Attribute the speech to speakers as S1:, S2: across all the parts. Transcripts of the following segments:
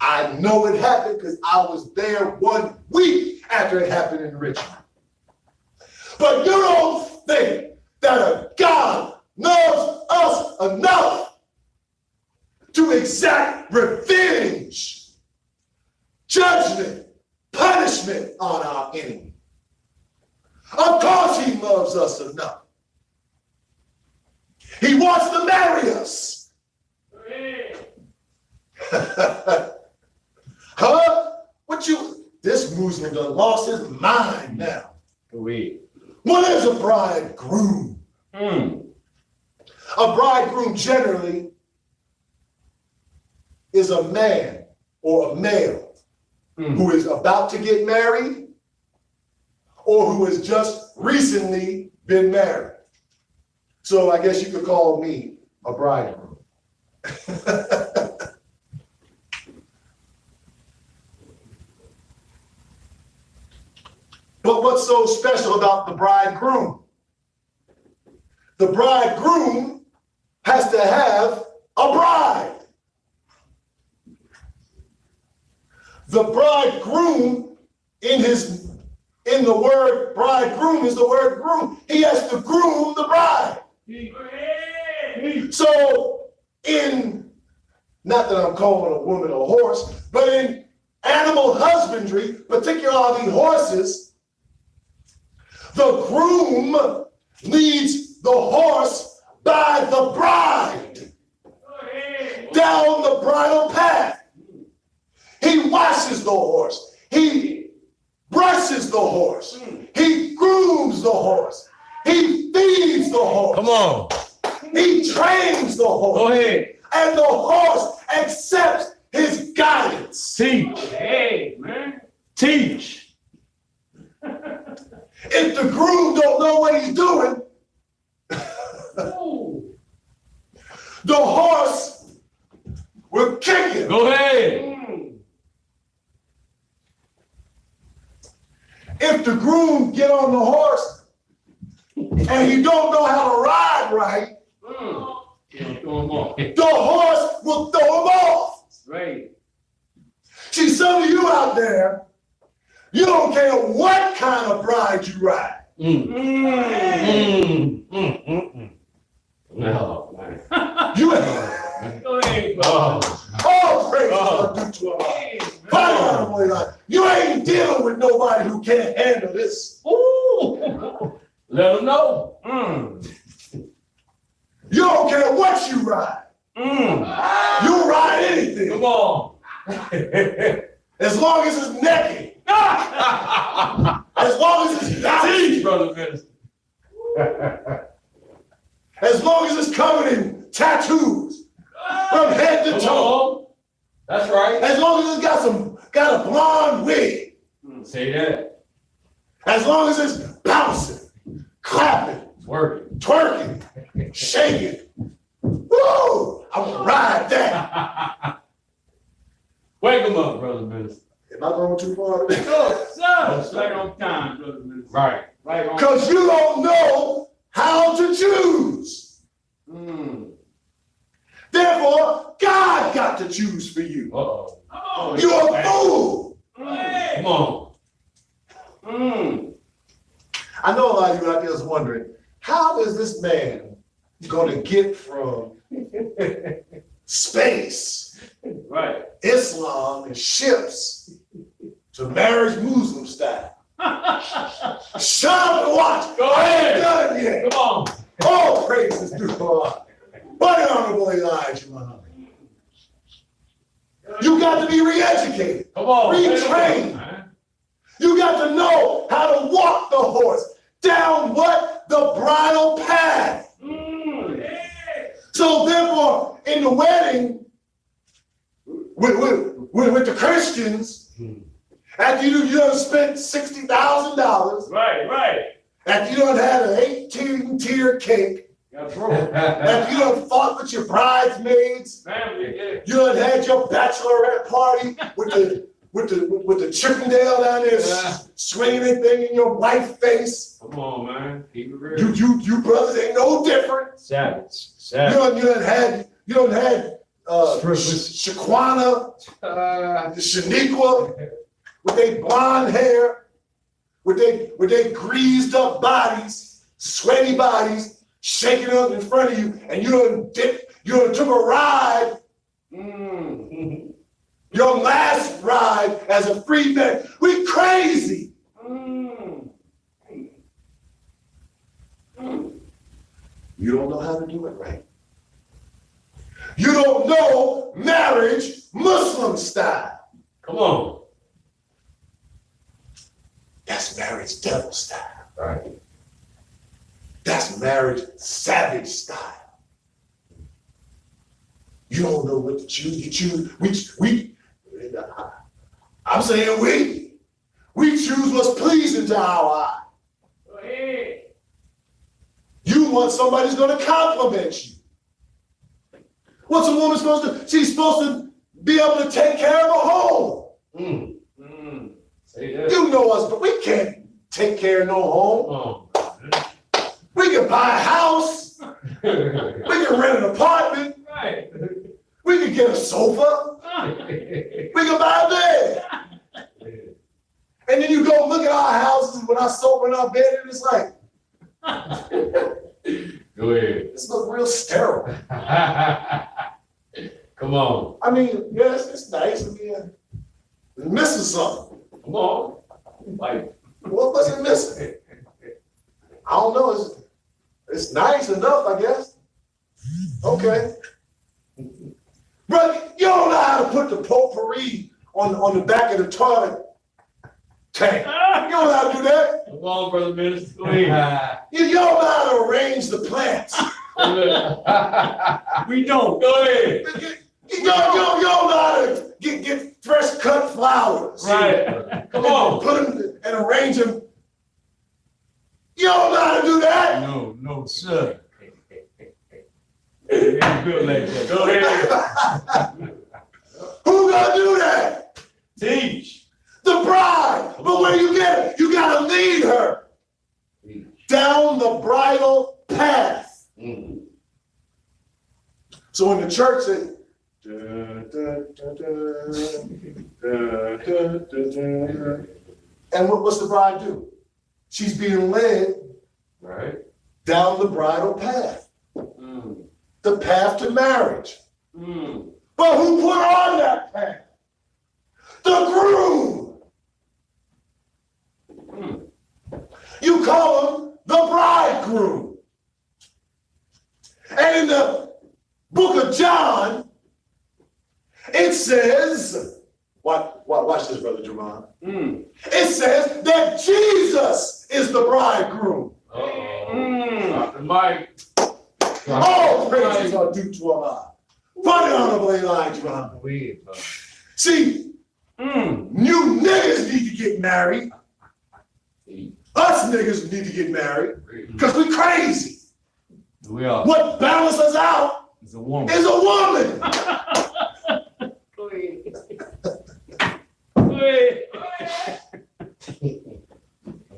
S1: I know it happened because I was there 1 week after it happened in Richmond. But you don't think that a God loves us enough to exact revenge, judgment, punishment on our enemy. Of course he loves us enough. He wants to marry us. Huh? This Muslim done lost his mind now. What is a bridegroom? A bridegroom generally is a man or a male who is about to get married or who has just recently been married. So I guess you could call me a bridegroom. But what's so special about the bridegroom? The bridegroom has to have a bride. The bridegroom in the word bridegroom is the word groom. He has to groom the bride. So not that I'm calling a woman a horse, but in animal husbandry, particularly horses, the groom leads the horse by the bride down the bridle path. He washes the horse. He brushes the horse. He grooms the horse. He feeds the horse.
S2: Come on.
S1: He trains the horse.
S2: Go ahead.
S1: And the horse accepts his guidance.
S2: Teach. Hey, man. Teach.
S1: If the groom don't know what he's doing, the horse will kick him.
S2: Go ahead.
S1: If the groom get on the horse and he don't know how to ride right, the horse will throw him off.
S2: Right.
S1: See, some of you out there, you don't care what kind of bride you ride.
S2: No, man.
S1: You ain't.
S2: Go ahead,
S1: Oh, praise God, do to Allah. You ain't dealing with nobody who can't handle this.
S2: Ooh. Let them know.
S1: You don't care what you ride. You ride anything.
S2: Come on.
S1: As long as it's naked. As long as it's
S2: Teach, brother minister.
S1: As long as it's covered in tattoos from head to toe.
S2: That's right.
S1: As long as it's got a blonde wig.
S2: Say that.
S1: As long as it's bouncing, clapping,
S2: Working.
S1: twerking, shaking. Woo! I want to ride that.
S2: Wake them up, brother minister.
S1: Am I going too far?
S2: Go, sir. Right on time, brother minister. Right. Right on.
S1: Because you don't know how to choose. Therefore, God got to choose for you.
S2: Uh-oh.
S1: You're a fool.
S2: Come on.
S1: I know a lot of you out there is wondering, how is this man going to get from space,
S2: Right.
S1: Islam, and ships to marriage Muslim style? Shut up and watch.
S2: Go
S1: I ain't
S2: ahead.
S1: done yet.
S2: Come on.
S1: All praises due to Allah. But Honorable Elijah Muhammad, you got to be re-educated,
S2: Come on.
S1: retrained. You got to know how to walk the horse down what? The bridle path. So therefore, in the wedding, with the Christians, after you done spent $60,000,
S2: Right.
S1: after you done had an 18-tier cake, after you done fought with your bridesmaids,
S2: Family,
S1: you done had your bachelorette party with the Chippendale down there swinging anything in your wife's face.
S2: Come on, man. Keep it real.
S1: You brothers ain't no different.
S2: Savage.
S1: You done had Shaquana, Shaniqua, with their blonde hair, with their greased up bodies, sweaty bodies, shaking up in front of you, and you done took a ride. Your last ride as a free man. We crazy. You don't know how to do it right. You don't know marriage Muslim style.
S2: Come on.
S1: That's marriage devil style.
S2: Right.
S1: That's marriage savage style. You don't know what to choose. You choose, I'm saying we choose what's pleasing to our eye.
S2: Go ahead.
S1: You want somebody who's gonna compliment you. What's a woman supposed to? She's supposed to be able to take care of a home.
S2: Say that.
S1: You know us, but we can't take care of no home.
S2: Oh.
S1: We can buy a house. We can rent an apartment.
S2: Right.
S1: We can get a sofa. We can buy a bed. And then you go look at our houses with our sofa and our bed, and it's like,
S2: Go ahead.
S1: this looks real sterile.
S2: Come on.
S1: I mean, yes, it's nice. I mean, it's missing something.
S2: Come on. Like,
S1: What was it missing? I don't know. It's nice enough, I guess. Okay. Brother, you don't know how to put the potpourri on the back of the toilet tank. You don't know how to do that.
S2: come on, brother minister. Go ahead.
S1: You don't know how to arrange the plants.
S2: We don't. Go ahead.
S1: You don't know how to get fresh cut flowers.
S2: Right. Come on.
S1: Put them and arrange them. You don't know how to do that.
S2: No, sir. It ain't built like that. Go ahead.
S1: Who gonna do that?
S2: Teach.
S1: The bride. But where you get it? You gotta lead her down the bridal path. So in the church, they, and what's the bride do? She's being led
S2: Right.
S1: down the bridal path, the path to marriage. But who put her on that path? The groom. You call him the bridegroom. And in the book of John, it says, watch this, Brother Jerron. It says that Jesus is the bridegroom.
S2: Dr. Mike.
S1: All praises are due to Allah. Put it honorable Elijah Muhammad. See, new niggas need to get married. Us niggas need to get married because we crazy.
S2: We are.
S1: What balances us out
S2: It's a woman.
S1: is a woman.
S2: Go ahead. Go ahead.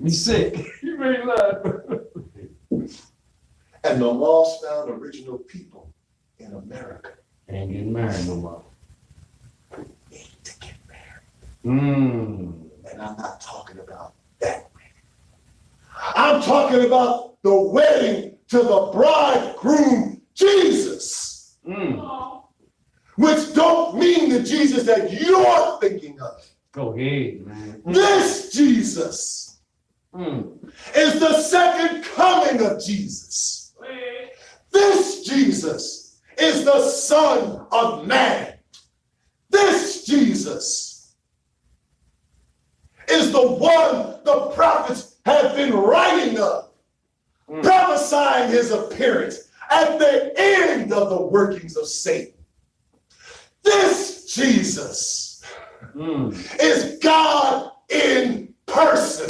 S2: You sick. You very loud.
S1: And the lost found original people in America
S2: Ain't getting married no more.
S1: need to get married.
S2: Mm.
S1: And I'm not talking about that wedding. I'm talking about the wedding to the bridegroom, Jesus.
S2: Mm.
S1: Which don't mean the Jesus that you're thinking of.
S2: Go ahead, man.
S1: This Jesus is the second coming of Jesus. This Jesus is the Son of Man. This Jesus is the one the prophets have been writing of, prophesying his appearance at the end of the workings of Satan. This Jesus is God in person.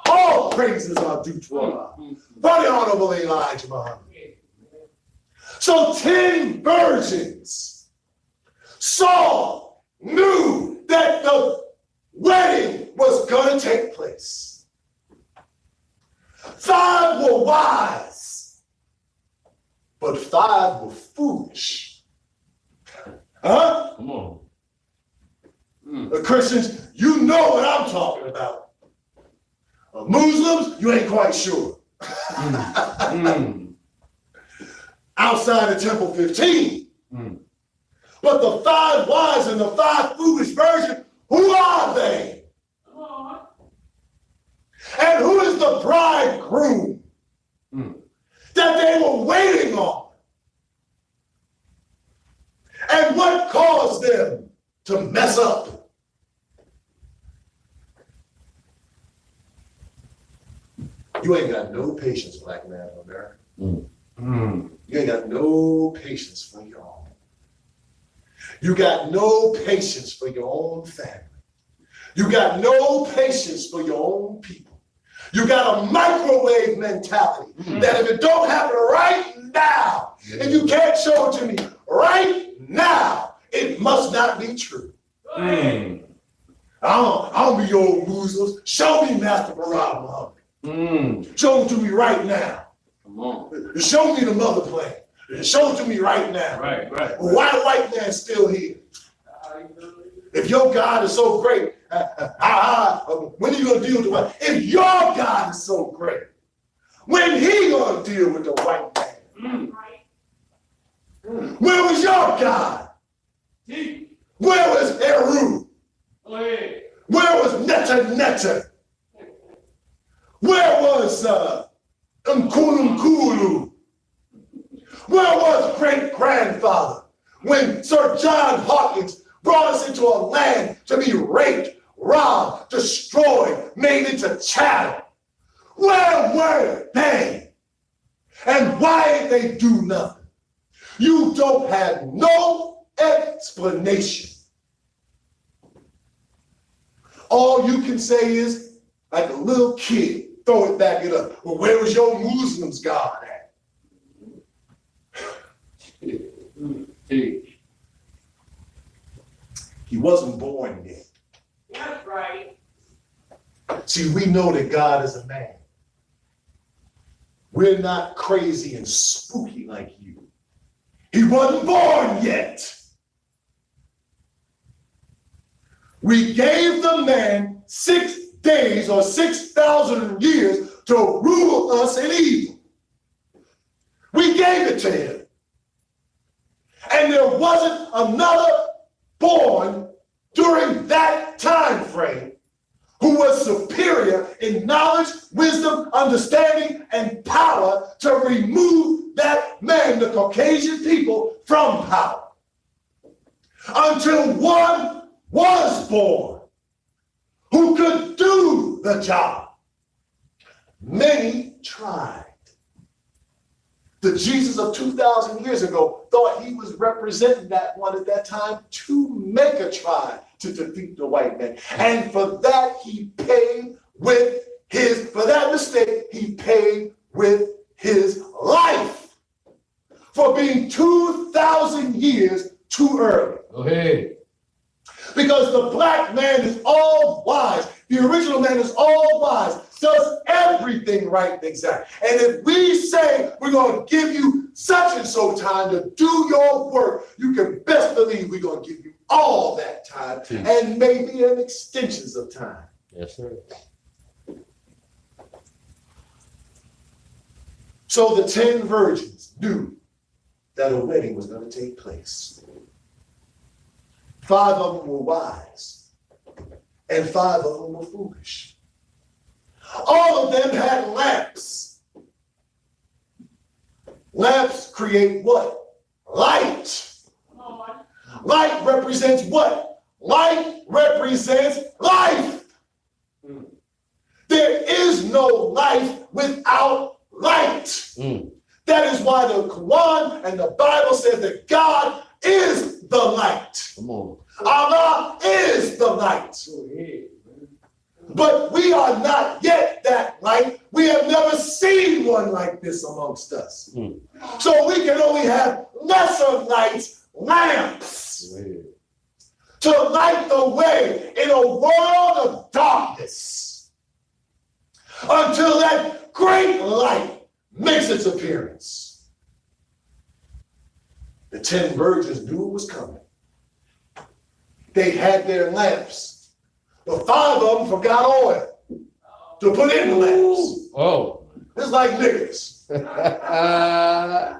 S1: All praises are due to Allah. Very honorable Elijah Muhammad. So 10 virgins knew that the wedding was going to take place. 5 were wise, but 5 were foolish. Huh?
S2: Come on.
S1: Christians, you know what I'm talking about. Muslims, you ain't quite sure. Outside of Temple 15. But the 5 wise and the 5 foolish virgins, who are they?
S2: Come on.
S1: And who is the bridegroom that they were waiting on? And what caused them to mess up? You ain't got no patience, black man of America. You ain't got no patience for your own. You got no patience for your own family. You got no patience for your own people. You got a microwave mentality that if it don't happen right now, if you can't show it to me right now, it must not be true. I don't be your old Muslims. Show me Master Barab Muhammad. Show it to me right now.
S2: Come on.
S1: Show me the mother plane. Show it to me right now.
S2: Right.
S1: Why the white man still here? If your God is so great, when are you going to deal with the white? If your God is so great, when he going to deal with the white man? Where was your God? Where was Eru? Where was Netta? Where was Nkulu? Where was great-grandfather when Sir John Hawkins brought us into a land to be raped, robbed, destroyed, made into chattel? Where were they? And why did they do nothing? You don't have no explanation. All you can say is, like a little kid, throw it back it up. Well, where was your Muslims God at? He wasn't born yet.
S3: That's right.
S1: See, we know that God is a man. We're not crazy and spooky like you. He wasn't born yet. We gave the man 6 days or 6,000 years to rule us in evil. We gave it to him. And there wasn't another born during that time frame who was superior in knowledge, wisdom, understanding, and power to remove that man, the Caucasian people, from power. Until one was born who could do the job. Many tried. The Jesus of 2,000 years ago thought he was representing that one at that time to make a try to defeat the white man. And for that, he paid with his, for that mistake, he paid with his life for being 2,000 years too early.
S2: Go ahead.
S1: Because the black man is all wise. The original man is all wise, does everything right and exact. And if we say we're going to give you such and so time to do your work, you can best believe we're going to give you all that time and maybe an extensions of time.
S2: Yes, sir.
S1: So the 10 virgins knew that a wedding was going to take place. 5 of them were wise, and 5 of them were foolish. All of them had lamps. Lamps create what? Light. Light represents what? Light represents life. There is no life without light. That is why the Quran and the Bible says that God is the light.
S2: Come on.
S1: Allah is the light. But we are not yet that light. We have never seen one like this amongst us. So we can only have lesser lights, lamps, to light the way in a world of darkness until that great light makes its appearance. The 10 virgins knew it was coming. they had their lamps. But 5 of them forgot oil to put in the lamps.
S4: Oh.
S1: It's like niggas.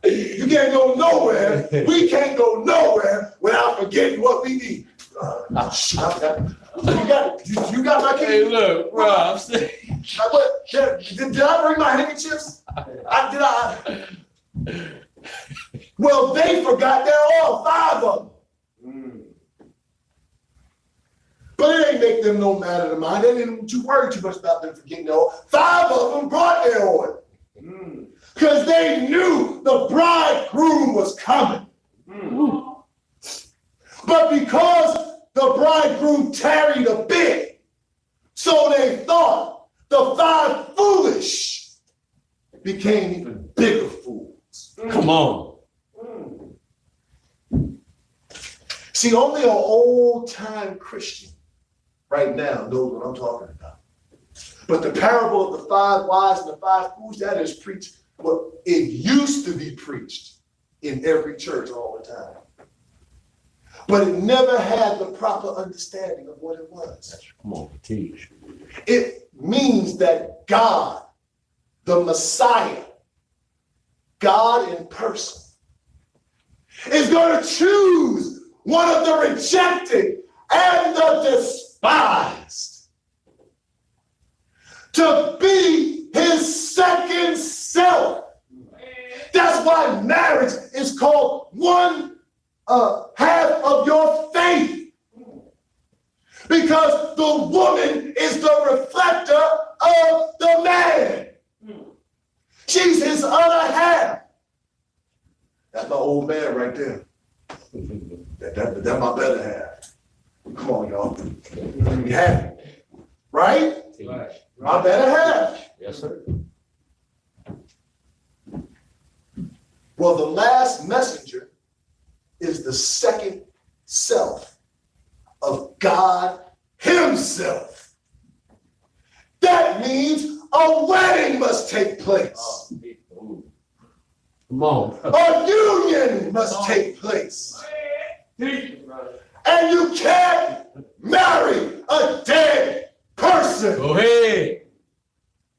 S1: You can't go nowhere. We can't go nowhere without forgetting what we need. You got my key?
S4: Hey, look, bro, I'm saying.
S1: Did I bring my handkerchiefs? Well, they forgot their oil, 5 of them. But it ain't make them no matter to mind. They didn't worry too much about them forgetting their oil. 5 of them brought their oil. Because they knew the bridegroom was coming. But because the bridegroom tarried a bit, so they thought the 5 foolish became even bigger fools.
S4: Come on.
S1: See, only an old-time Christian right now knows what I'm talking about. But the parable of the 5 wise and the 5 fools, that is preached. Well, it used to be preached in every church all the time. But it never had the proper understanding of what it was.
S4: Come on, teach.
S1: It means that God, the Messiah, God in person, is going to choose one of the rejected and the despised to be his second self. That's why marriage is called one half of your faith. Because the woman is the reflector of the man. She's his other half. That's my old man right there. That's my better half. Come on, y'all. You happy, right? My better half.
S4: Yes, sir.
S1: Well, the last messenger is the second self of God himself. That means a wedding must take place.
S4: Come on.
S1: A union must take place. And you can't marry a dead person.
S4: Go ahead.